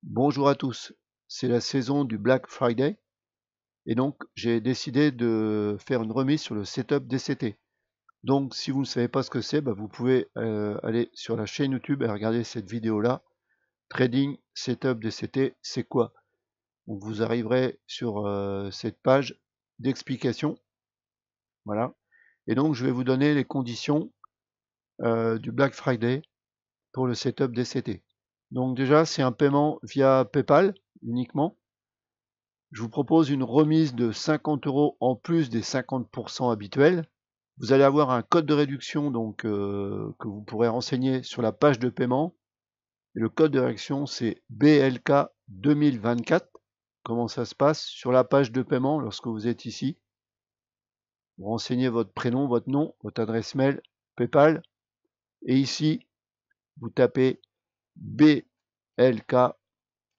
Bonjour à tous, c'est la saison du Black Friday et donc j'ai décidé de faire une remise sur le setup DCT. Donc si vous ne savez pas ce que c'est, vous pouvez aller sur la chaîne YouTube et regarder cette vidéo-là. Trading Setup DCT, c'est quoi? Donc vous arriverez sur cette page d'explication. Voilà. Et donc je vais vous donner les conditions du Black Friday pour le setup DCT. Donc déjà, c'est un paiement via PayPal uniquement. Je vous propose une remise de 50 € en plus des 50% habituels. Vous allez avoir un code de réduction donc que vous pourrez renseigner sur la page de paiement. Et le code de réduction, c'est BLK 2024. Comment ça se passe? Sur la page de paiement, lorsque vous êtes ici, vous renseignez votre prénom, votre nom, votre adresse mail, PayPal. Et ici, vous tapez BLK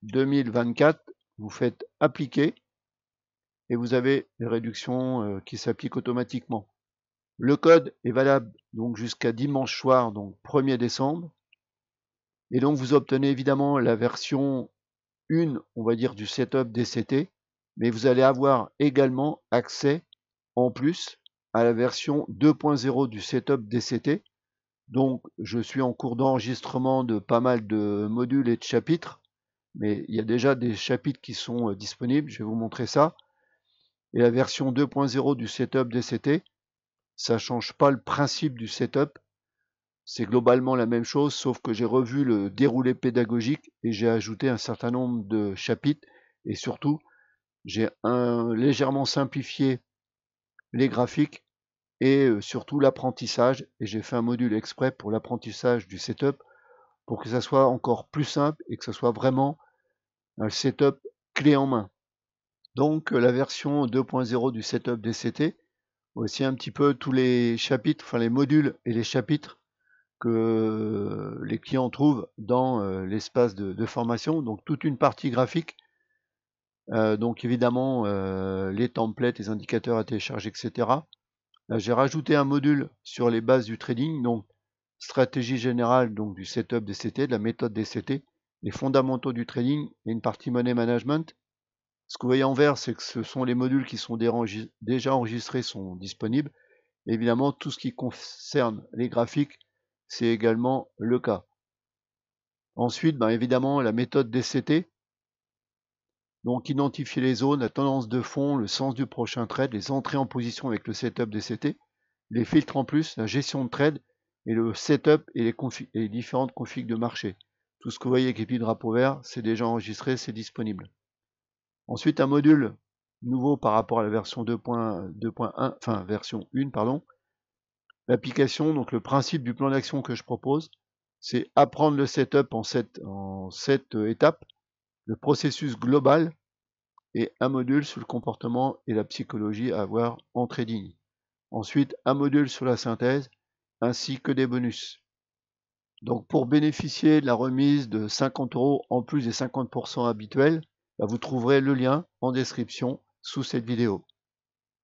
2024. Vous faites appliquer. Et vous avez les réductions qui s'appliquent automatiquement. Le code est valable donc jusqu'à dimanche soir, donc 1er décembre. Et donc vous obtenez évidemment la version 1, on va dire, du setup DCT, mais vous allez avoir également accès en plus à la version 2.0 du setup DCT. Donc je suis en cours d'enregistrement de pas mal de modules et de chapitres, mais il y a déjà des chapitres qui sont disponibles, je vais vous montrer ça. Et la version 2.0 du setup DCT, ça change pas le principe du setup, c'est globalement la même chose, sauf que j'ai revu le déroulé pédagogique et j'ai ajouté un certain nombre de chapitres et surtout j'ai légèrement simplifié les graphiques et surtout l'apprentissage, et j'ai fait un module exprès pour l'apprentissage du setup pour que ça soit encore plus simple et que ça soit vraiment un setup clé en main. Donc la version 2.0 du setup DCT, aussi un petit peu tous les chapitres, enfin les modules et les chapitres que les clients trouvent dans l'espace de formation, donc toute une partie graphique, donc évidemment les templates, les indicateurs à télécharger, etc. Là j'ai rajouté un module sur les bases du trading, donc stratégie générale donc du setup DCT, de la méthode DCT, les fondamentaux du trading et une partie money management. Ce que vous voyez en vert, c'est que ce sont les modules qui sont déjà enregistrés, sont disponibles. Évidemment, tout ce qui concerne les graphiques, c'est également le cas. Ensuite, évidemment, la méthode DCT, donc identifier les zones, la tendance de fond, le sens du prochain trade, les entrées en position avec le setup DCT, les filtres en plus, la gestion de trade, et le setup et les différentes configs de marché. Tout ce que vous voyez avec les petits drapeaux verts, c'est déjà enregistré, c'est disponible. Ensuite, un module nouveau par rapport à la version 2.1, enfin version 1, pardon. L'application, donc le principe du plan d'action que je propose, c'est apprendre le setup en 7 étapes, le processus global et un module sur le comportement et la psychologie à avoir en trading. Ensuite, un module sur la synthèse ainsi que des bonus. Donc pour bénéficier de la remise de 50 € en plus des 50% habituels, vous trouverez le lien en description sous cette vidéo.